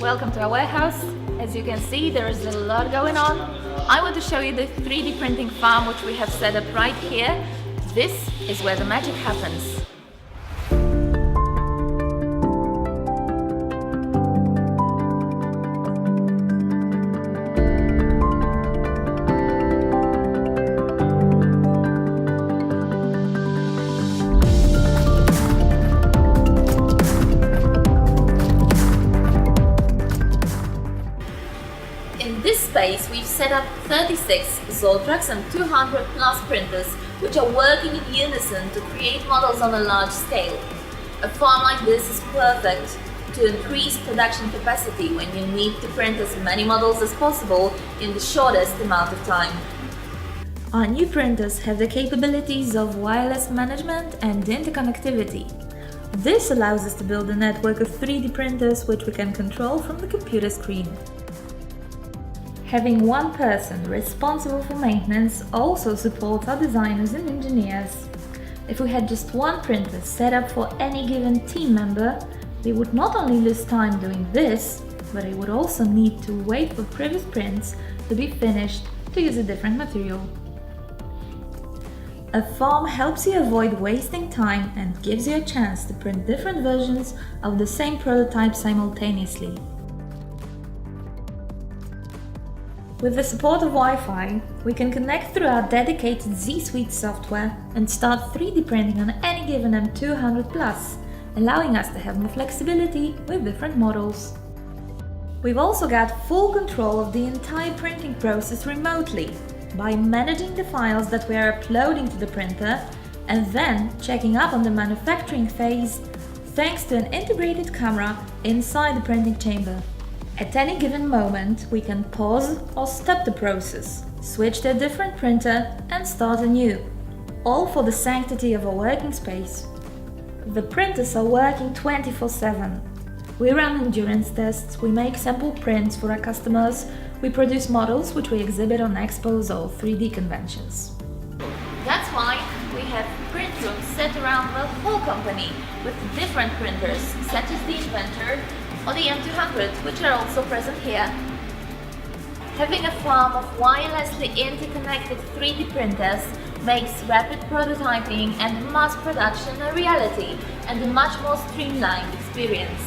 Welcome to our warehouse. As you can see, there is a lot going on. I want to show you the 3D printing farm which we have set up right here. This is where the magic happens. In this space, we've set up 36 Zortrax and 200 plus printers, which are working in unison to create models on a large scale. A farm like this is perfect to increase production capacity when you need to print as many models as possible in the shortest amount of time. Our new printers have the capabilities of wireless management and interconnectivity. This allows us to build a network of 3D printers which we can control from the computer screen. Having one person responsible for maintenance also supports our designers and engineers. If we had just one printer set up for any given team member, they would not only lose time doing this, but they would also need to wait for previous prints to be finished to use a different material. A farm helps you avoid wasting time and gives you a chance to print different versions of the same prototype simultaneously. With the support of Wi-Fi, we can connect through our dedicated Z Suite software and start 3D printing on any given M200 Plus, allowing us to have more flexibility with different models. We've also got full control of the entire printing process remotely by managing the files that we are uploading to the printer and then checking up on the manufacturing phase thanks to an integrated camera inside the printing chamber. At any given moment, we can pause or stop the process, switch to a different printer and start anew, all for the sanctity of our working space. The printers are working 24/7. We run endurance tests, we make sample prints for our customers, we produce models which we exhibit on expos or 3D conventions. That's why we have print rooms set around the whole company with different printers, such as the Inventor or the M200, which are also present here. Having a farm of wirelessly interconnected 3D printers makes rapid prototyping and mass production a reality and a much more streamlined experience.